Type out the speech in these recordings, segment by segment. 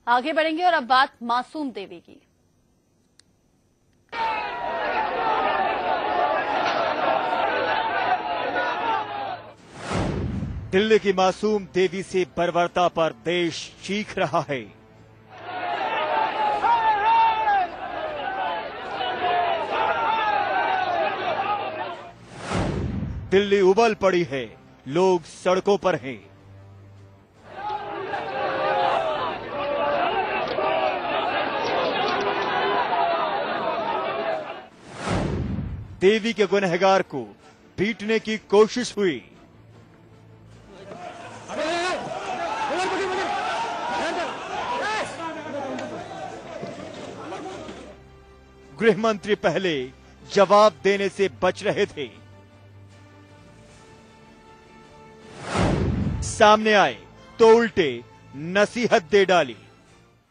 आगे बढ़ेंगे और अब बात मासूम देवी की। दिल्ली की मासूम देवी से बर्बरता पर देश चीख रहा है। दिल्ली उबल पड़ी है, लोग सड़कों पर हैं। देवी के गुनहगार को पीटने की कोशिश हुई। गृह मंत्री पहले जवाब देने से बच रहे थे, सामने आए तो उल्टे नसीहत दे डाली।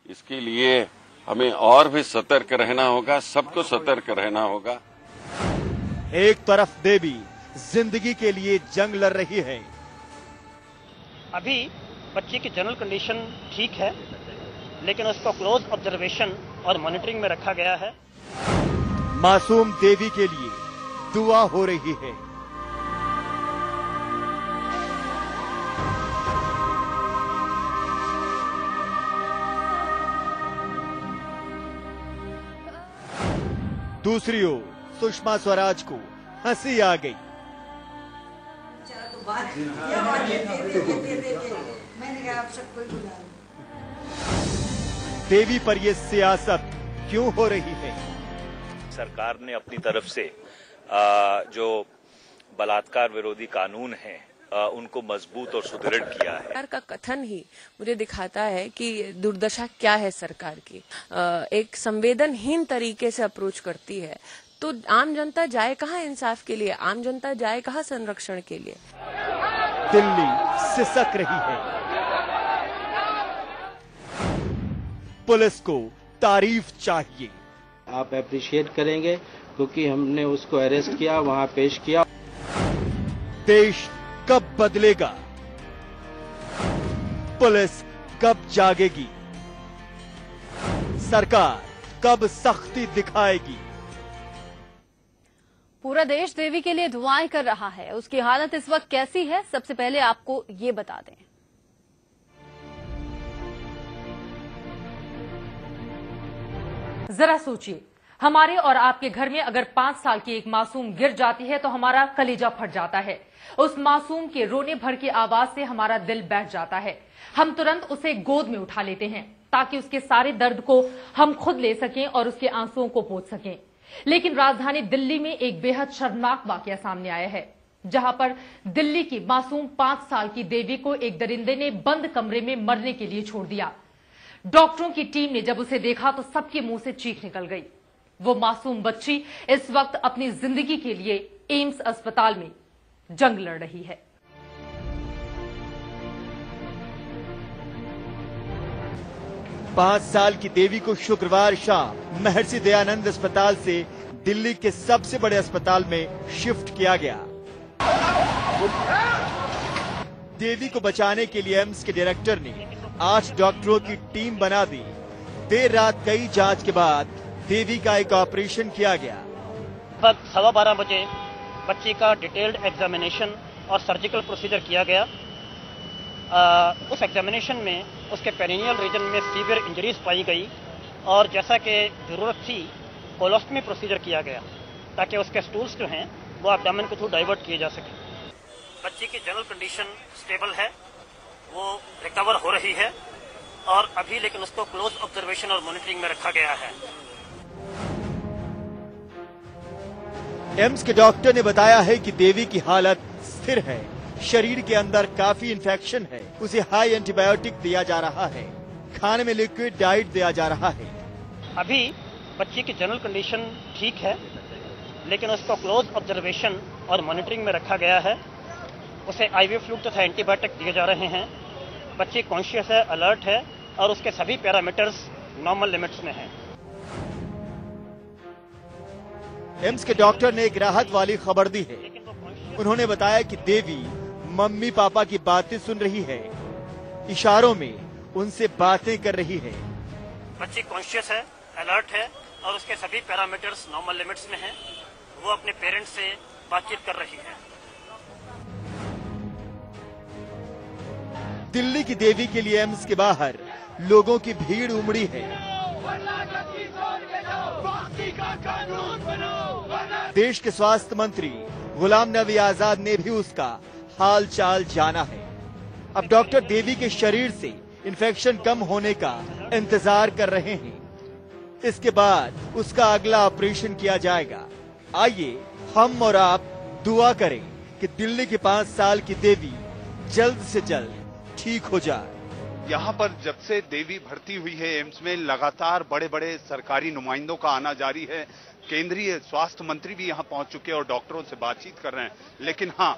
इसके लिए हमें और भी सतर्क रहना होगा, सबको सतर्क रहना होगा। एक तरफ देवी जिंदगी के लिए जंग लड़ रही है। अभी बच्चे की जनरल कंडीशन ठीक है, लेकिन उसको क्लोज ऑब्जर्वेशन और मॉनिटरिंग में रखा गया है। मासूम देवी के लिए दुआ हो रही है। दूसरी ओर सुषमा स्वराज को हंसी आ गई। देवी पर यह सियासत क्यों हो रही है? सरकार ने अपनी तरफ से जो बलात्कार विरोधी कानून है उनको मजबूत और सुदृढ़ किया है। सरकार का कथन ही मुझे दिखाता है कि दुर्दशा क्या है सरकार की। एक संवेदनहीन तरीके से अप्रोच करती है, तो आम जनता जाए कहाँ इंसाफ के लिए, आम जनता जाए कहाँ संरक्षण के लिए। दिल्ली सिसक रही है। पुलिस को तारीफ चाहिए। आप अप्रिशिएट करेंगे क्योंकि हमने उसको अरेस्ट किया, वहां पेश किया। देश कब बदलेगा? पुलिस कब जागेगी? सरकार कब सख्ती दिखाएगी? पूरा देश देवी के लिए दुआएं कर रहा है। उसकी हालत इस वक्त कैसी है, सबसे पहले आपको ये बता दें। जरा सोचिए, हमारे और आपके घर में अगर 5 साल की एक मासूम गिर जाती है तो हमारा कलेजा फट जाता है। उस मासूम के रोने भर की आवाज से हमारा दिल बैठ जाता है। हम तुरंत उसे गोद में उठा लेते हैं ताकि उसके सारे दर्द को हम खुद ले सकें और उसके आंसुओं को पोंछ सकें। लेकिन राजधानी दिल्ली में एक बेहद शर्मनाक वाकया सामने आया है, जहां पर दिल्ली की मासूम 5 साल की देवी को एक दरिंदे ने बंद कमरे में मरने के लिए छोड़ दिया। डॉक्टरों की टीम ने जब उसे देखा तो सबके मुंह से चीख निकल गई। वो मासूम बच्ची इस वक्त अपनी जिंदगी के लिए एम्स अस्पताल में जंग लड़ रही है। पांच साल की देवी को शुक्रवार शाम महर्षि दयानंद अस्पताल से दिल्ली के सबसे बड़े अस्पताल में शिफ्ट किया गया। देवी को बचाने के लिए एम्स के डायरेक्टर ने 8 डॉक्टरों की टीम बना दी। देर रात कई जांच के बाद देवी का एक ऑपरेशन किया गया। लगभग 12:15 बजे बच्ची का डिटेल्ड एग्जामिनेशन और सर्जिकल प्रोसीजर किया गया। उस एग्जामिनेशन में उसके पेरिनियल रीजन में सीवियर इंजरीज पाई गई और जैसा कि जरूरत थी कोलोस्टमी प्रोसीजर किया गया ताकि उसके स्टूल्स जो हैं वो एब्डोमेन के थ्रू डाइवर्ट किए जा सके। बच्ची की जनरल कंडीशन स्टेबल है, वो रिकवर हो रही है और अभी लेकिन उसको क्लोज ऑब्जर्वेशन और मॉनिटरिंग में रखा गया है। एम्स के डॉक्टर ने बताया है कि देवी की हालत स्थिर है, शरीर के अंदर काफी इन्फेक्शन है, उसे हाई एंटीबायोटिक दिया जा रहा है, खाने में लिक्विड डाइट दिया जा रहा है। अभी बच्ची की जनरल कंडीशन ठीक है, लेकिन उसको क्लोज ऑब्जर्वेशन और मॉनिटरिंग में रखा गया है। उसे आईवी फ्लूइड तथा एंटीबायोटिक दिए जा रहे हैं। बच्ची कॉन्शियस है, अलर्ट है और उसके सभी पैरामीटर्स नॉर्मल लिमिट्स में हैं। एम्स के डॉक्टर ने एक राहत वाली खबर दी है। उन्होंने बताया कि देवी मम्मी पापा की बातें सुन रही है। इशारों में उनसे बातें कर रही है। बच्ची कॉन्शियस है, अलर्ट है और उसके सभी पैरामीटर्स नॉर्मल लिमिट्स में हैं। वो अपने पेरेंट्स से बातचीत कर रही है। दिल्ली की देवी के लिए एम्स के बाहर लोगों की भीड़ उमड़ी है। देश के स्वास्थ्य मंत्री गुलाम नबी आजाद ने भी उसका हाल चाल जाना है। अब डॉक्टर देवी के शरीर से इन्फेक्शन कम होने का इंतजार कर रहे हैं। इसके बाद उसका अगला ऑपरेशन किया जाएगा। आइए हम और आप दुआ करें कि दिल्ली की 5 साल की देवी जल्द से जल्द ठीक हो जाए। यहाँ पर जब से देवी भर्ती हुई है एम्स में, लगातार बड़े बड़े सरकारी नुमाइंदों का आना जारी है। केंद्रीय स्वास्थ्य मंत्री भी यहाँ पहुंच चुके हैं और डॉक्टरों से बातचीत कर रहे हैं। लेकिन हाँ,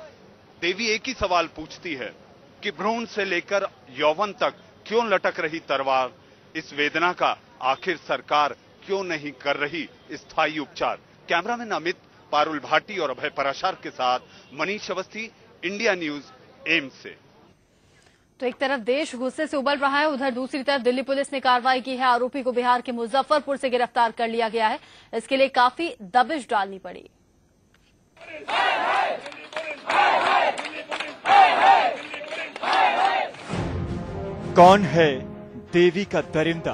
देवी एक ही सवाल पूछती है कि भ्रूण से लेकर यौवन तक क्यों लटक रही तलवार? इस वेदना का आखिर सरकार क्यों नहीं कर रही स्थायी उपचार? कैमरामैन अमित, पारुल भाटी और अभय पराशर के साथ Manish Awasthi, India news, AIIMS से। तो एक तरफ देश गुस्से से उबल रहा है, उधर दूसरी तरफ दिल्ली पुलिस ने कार्रवाई की है। आरोपी को बिहार के मुजफ्फरपुर से गिरफ्तार कर लिया गया है। इसके लिए काफी दबिश डालनी पड़ी। कौन है देवी का दरिंदा?